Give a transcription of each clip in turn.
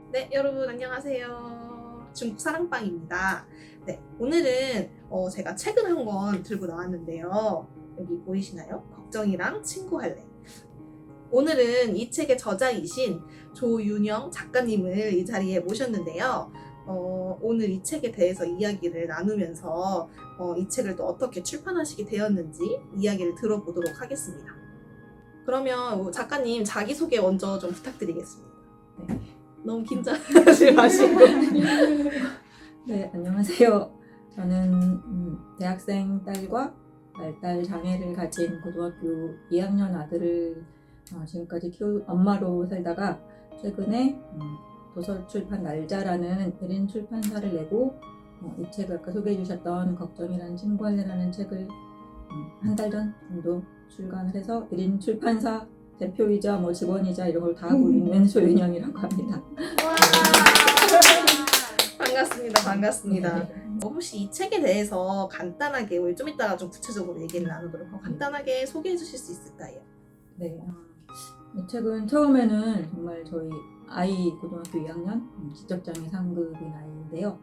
네, 여러분 안녕하세요. 중국 사랑방입니다. 네, 오늘은 제가 책을 한 권 들고 나왔는데요. 여기 보이시나요? 걱정이랑 친구할래. 오늘은 이 책의 저자이신 조윤영 작가님을 이 자리에 모셨는데요. 오늘 이 책에 대해서 이야기를 나누면서 이 책을 또 어떻게 출판하시게 되었는지 이야기를 들어보도록 하겠습니다. 그러면 작가님 자기소개 먼저 좀 부탁드리겠습니다. 네. 너무 긴장하지 마시고. 네, 안녕하세요. 저는 대학생 딸과 발달 장애를 가진 고등학교 2학년 아들을 지금까지 엄마로 살다가 최근에 도서출판 날자라는 1인 출판사를 내고 이 책을 아까 소개해 주셨던 걱정이라는 친구할래라는 책을 한 달 전 정도 출간을 해서 1인 출판사 대표이자 직원이자 이런 걸 다 하고 있는 조윤영이라고 합니다. 와, 반갑습니다. 혹시 이 책에 대해서 간단하게 우리 좀 이따가 좀 구체적으로 얘기를 나누도록 하고 간단하게 소개해 주실 수 있을까요? 네, 이 책은 처음에는 정말 저희 아이 고등학교 2학년 지적장애 상급인 아이인데요.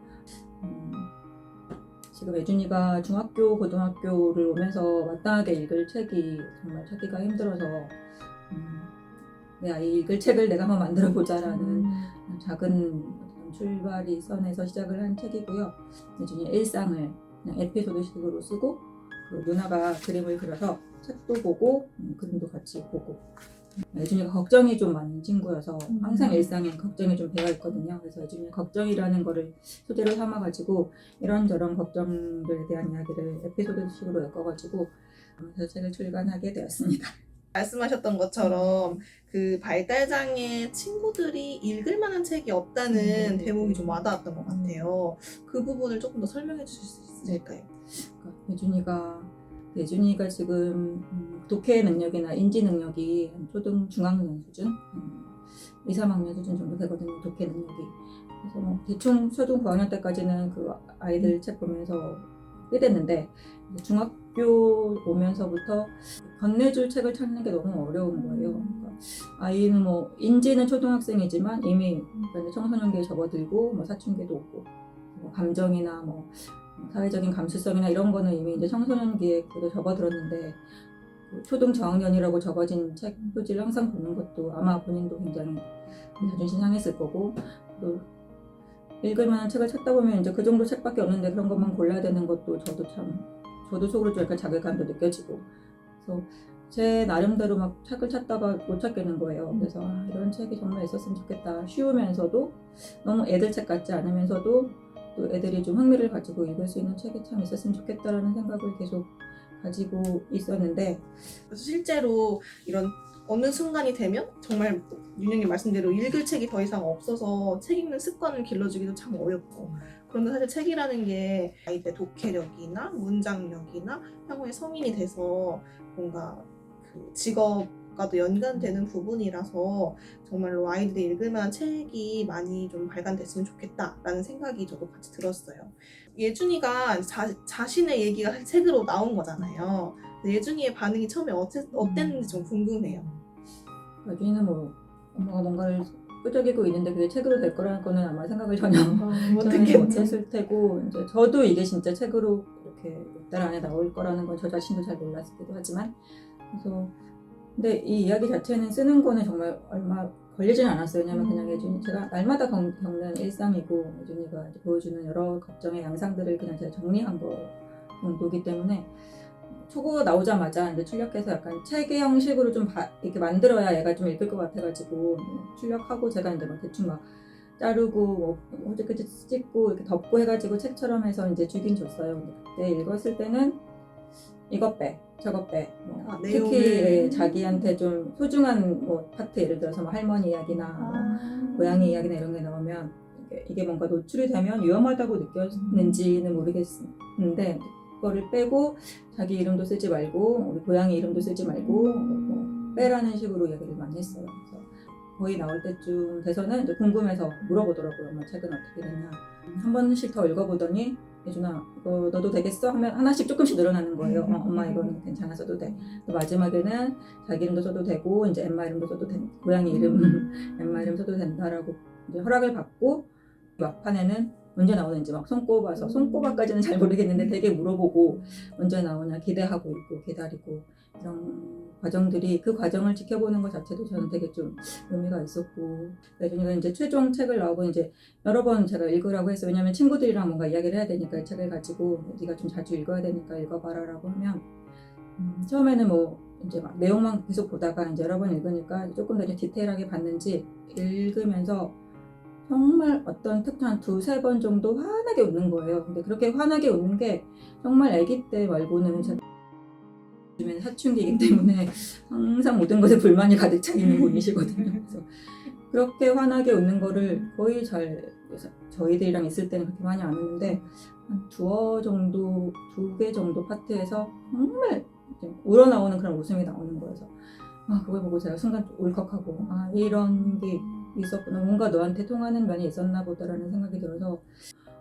지금 예준이가 중학교, 고등학교를 오면서 마땅하게 읽을 책이 정말 찾기가 힘들어서 내 아이 읽을 책을 내가 한번 만들어보자라는 작은 출발이 선에서 시작을 한 책이고요. 예준이 일상을 그냥 에피소드식으로 쓰고 누나가 그림을 그려서 책도 보고 그림도 같이 보고 예준이가 걱정이 좀 많은 친구여서 항상 일상에 걱정이 좀 배어 있거든요. 그래서 예준이 걱정이라는 거를 소재로 삼아가지고 이런저런 걱정들에 대한 이야기를 에피소드식으로 엮어가지고 그래서 책을 출간하게 되었습니다. 말씀하셨던 것처럼 그 발달장애 친구들이 읽을 만한 책이 없다는 대목이 좀 와닿았던 것 같아요. 그 부분을 조금 더 설명해 주실 수 있을까요? 예준이가 지금 독해 능력이나 인지 능력이 초등 중학년 수준, 2, 3학년 수준 정도 되거든요. 독해 능력이. 그래서 대충 초등 고학년 때까지는 그 아이들 책 보면서 이랬는데 중학교 오면서부터 건네줄 책을 찾는 게 너무 어려운 거예요. 그러니까 아이는 인지는 초등학생이지만 이미 청소년기에 접어들고 사춘기도 오고 감정이나 사회적인 감수성이나 이런 거는 이미 이제 청소년기에 그래도 접어들었는데 초등 저학년이라고 적어진 책 표지를 항상 보는 것도 아마 본인도 굉장히 자존심 상했을 거고 또 읽을 만한 책을 찾다 보면 이제 그 정도 책밖에 없는데 그런 것만 골라야 되는 것도 저도 속으로 좀 약간 자괴감도 느껴지고 그래서 제 나름대로 책을 찾다가 못 찾겠는 거예요. 그래서 이런 책이 정말 있었으면 좋겠다. 쉬우면서도 너무 애들 책 같지 않으면서도 또 애들이 좀 흥미를 가지고 읽을 수 있는 책이 참 있었으면 좋겠다라는 생각을 계속 가지고 있었는데 실제로 이런 어느 순간이 되면 정말 윤영님 말씀대로 읽을 책이 더 이상 없어서 책 읽는 습관을 길러주기도 참 어렵고 그런데 사실 책이라는 게 아이들의 독해력이나 문장력이나 향후에 성인이 돼서 뭔가 그 직업과도 연관되는 부분이라서 정말로 아이들이 읽을 만한 책이 많이 좀 발간됐으면 좋겠다라는 생각이 저도 같이 들었어요. 예준이가 자신의 얘기가 책으로 나온 거잖아요. 예준이의 반응이 처음에 어땠는지 좀 궁금해요. 예준이는 엄마가 뭔가를 끄적이고 있는데 그게 책으로 될 거라는 거는 아마 생각을 전혀 못했을 테고 이제 저도 이게 진짜 책으로 이렇게 몇 달 안에 나올 거라는 건 저 자신도 잘 몰랐기도 하지만 그래서 근데 이 이야기 자체는 쓰는 거는 정말 얼마 걸리진 않았어요. 왜냐면 그냥 예준이 제가 날마다 겪는 일상이고 예준이가 보여주는 여러 걱정의 양상들을 그냥 제가 정리한 거 정도기 때문에 초고 나오자마자 이제 출력해서 약간 책의 형식으로 좀 이렇게 만들어야 얘가 좀 읽을 것 같아가지고 출력하고 제가 이제 대충 자르고 어저께 찍고 이렇게 덮고 해가지고 책처럼 해서 이제 주긴 줬어요. 근데 그때 읽었을 때는 이것 빼, 저것 빼. 특히 자기한테 좀 소중한 파트 예를 들어서 할머니 이야기나 고양이 이야기나 이런 게 나오면 이게 뭔가 노출이 되면 위험하다고 느꼈는지는 모르겠는데 그거를 빼고 자기 이름도 쓰지 말고 우리 고양이 이름도 쓰지 말고 빼라는 식으로 이야기를 많이 했어요. 그래서 거의 나올 때쯤 돼서는 이제 궁금해서 물어보더라고요. 엄마 책은 어떻게 됐냐. 한 번씩 더 읽어보더니 예준아 이거 너도 되겠어? 하면 하나씩 조금씩 늘어나는 거예요. 엄마 이거는 괜찮아 써도 돼. 마지막에는 자기 이름도 써도 되고 이제 엠마 이름도 써도 된 고양이 이름 엠마 이름 써도 된다라고 이제 허락을 받고 막판에는 언제 나오는지 막 손꼽아서 손꼽아까지는 잘 모르겠는데 되게 물어보고 언제 나오냐 기대하고 있고 기다리고 이런 과정들이 그 과정을 지켜보는 것 자체도 저는 되게 좀 의미가 있었고 예준이가 이제 최종 책을 나오고 이제 여러 번 제가 읽으라고 했어요. 왜냐면 친구들이랑 뭔가 이야기를 해야 되니까 이 책을 가지고 네가 좀 자주 읽어야 되니까 읽어봐라라고 하면 처음에는 뭐 이제 막 내용만 계속 보다가 이제 여러 번 읽으니까 조금 더 이제 디테일하게 봤는지 읽으면서 정말 어떤 특한 두세 번 정도 환하게 웃는 거예요. 근데 그렇게 환하게 웃는 게 정말 아기 때 말고는 제가 요즘엔 사춘기이기 때문에 항상 모든 것에 불만이 가득 차 있는 분이시거든요. 그래서 그렇게 환하게 웃는 거를 거의 잘 저희들이랑 있을 때는 그렇게 많이 안 웃는데 한 두어 정도, 2개 정도 파트에서 정말 우러나오는 그런 웃음이 나오는 거여서 그걸 보고 제가 순간 울컥하고 이런 게 있었구나. 뭔가 너한테 통하는 면이 있었나 보다라는 생각이 들어서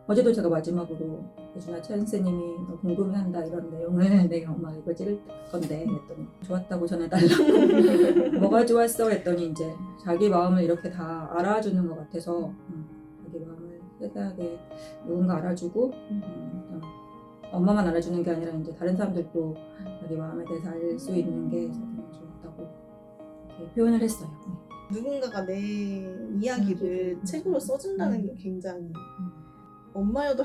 어제도 제가 마지막으로 예준아 최은쌤님이 너 궁금해한다 이런 내용을 내가 엄마 이거 찍을 건데 했더니 좋았다고 전해달라고 뭐가 좋았어 했더니 이제 자기 마음을 이렇게 다 알아주는 것 같아서 자기 마음을 세세하게 누군가 알아주고 엄마만 알아주는 게 아니라 이제 다른 사람들도 자기 마음에 대해서 알 수 있는 게 자기는 좋았다고 이렇게 표현을 했어요. 누군가가 내 이야기를 책으로 써준다는 게 굉장히 엄마여도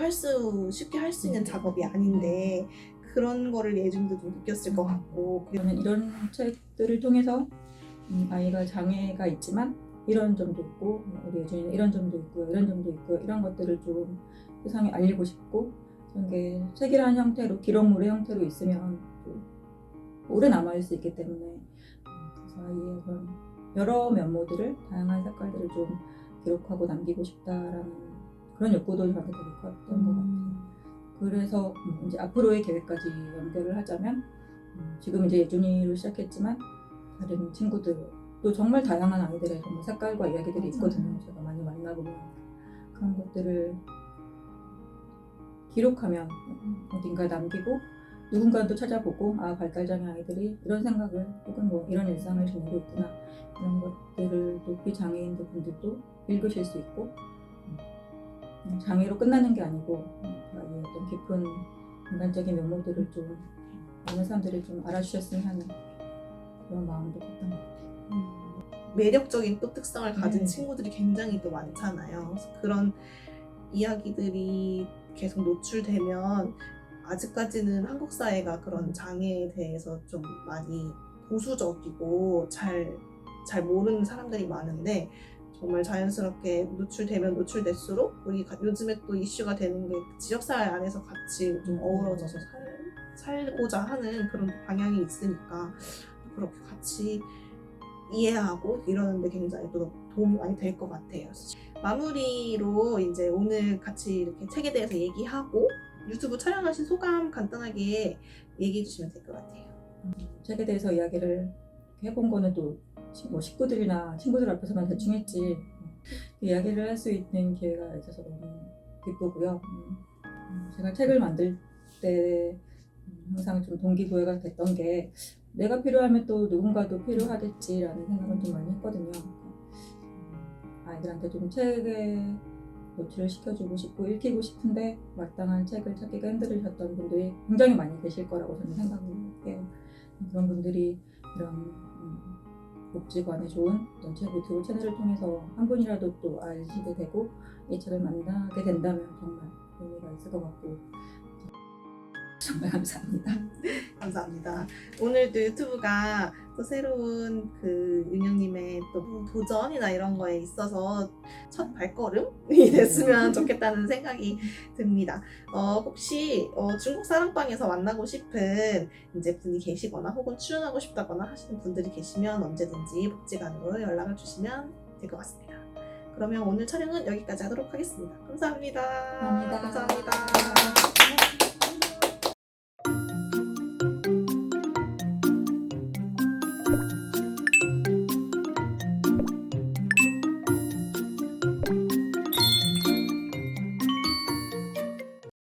쉽게 할 수 있는 작업이 아닌데 그런 거를 예준도 좀 느꼈을 것 같고 저는 이런 책들을 통해서 아이가 장애가 있지만 이런 점도 있고 우리 예준이는 이런 점도 있고 이런 점도 있고 이런 것들을 좀 세상에 알리고 싶고 이게 책이라는 형태로 기록물의 형태로 있으면 오래 남아있을 수 있기 때문에 그래서 아이의 그런 여러 면모들을 다양한 색깔들을 좀 기록하고 남기고 싶다라는 그런 욕구도 저한테 되게 컸던 것 같아요. 그래서 이제 앞으로의 계획까지 연결을 하자면 지금 이제 예준이로 시작했지만 다른 친구들도 정말 다양한 아이들의 정말 색깔과 이야기들이 있거든요. 제가 많이 만나보면 그런 것들을 기록하면 어딘가 남기고 누군가는 또 찾아보고 발달장애 아이들이 이런 생각을 혹은 뭐 이런 일상을 지내고 있구나 이런 것들을 또 비장애인들 분들도 읽으실 수 있고 장애로 끝나는 게 아니고 아이의 어떤 깊은 인간적인 면모들을 좀 많은 사람들이 좀 알아주셨으면 하는 그런 마음도 컸던 것 같아요. 매력적인 또 특성을 가진 친구들이 굉장히 또 많잖아요. 그래서 그런 이야기들이 계속 노출되면 아직까지는 한국 사회가 그런 장애에 대해서 좀 많이 보수적이고 잘 모르는 사람들이 많은데 정말 자연스럽게 노출되면 노출될수록 우리 요즘에 또 이슈가 되는 게 지역사회 안에서 같이 좀 어우러져서 살고자 하는 그런 방향이 있으니까 그렇게 같이 이해하고 이러는데 굉장히 또 도움이 많이 될 것 같아요. 마무리로 이제 오늘 같이 이렇게 책에 대해서 얘기하고 유튜브 촬영하신 소감 간단하게 얘기해 주시면 될 것 같아요. 책에 대해서 이야기를 해본 거는 또 뭐 식구들이나 친구들 앞에서만 대충 했지 이야기를 할 수 있는 기회가 있어서 너무 기쁘고요. 제가 책을 만들 때 항상 좀 동기부여가 됐던 게 내가 필요하면 또 누군가도 필요하겠지라는 생각을 좀 많이 했거든요. 아이들한테 좀 책에 노출을 시켜주고 싶고 읽히고 싶은데 마땅한 책을 찾기가 힘들으셨던 분들이 굉장히 많이 계실 거라고 저는 생각을 해요. 그런 분들이 이런 복지관에 좋은 어떤 책 유튜브 채널을 통해서 한 분이라도 또 알시게 되고 이 책을 만나게 된다면 정말 의미가 있을 것 같고 정말 감사합니다. 감사합니다. 오늘도 유튜브가 또 새로운 그 윤영님의 또 도전이나 이런 거에 있어서 첫 발걸음이 됐으면 좋겠다는 생각이 듭니다. 혹시 중국 사랑방에서 만나고 싶은 이제 분이 계시거나 혹은 출연하고 싶다거나 하시는 분들이 계시면 언제든지 복지관으로 연락을 주시면 될 것 같습니다. 그러면 오늘 촬영은 여기까지 하도록 하겠습니다. 감사합니다. 감사합니다.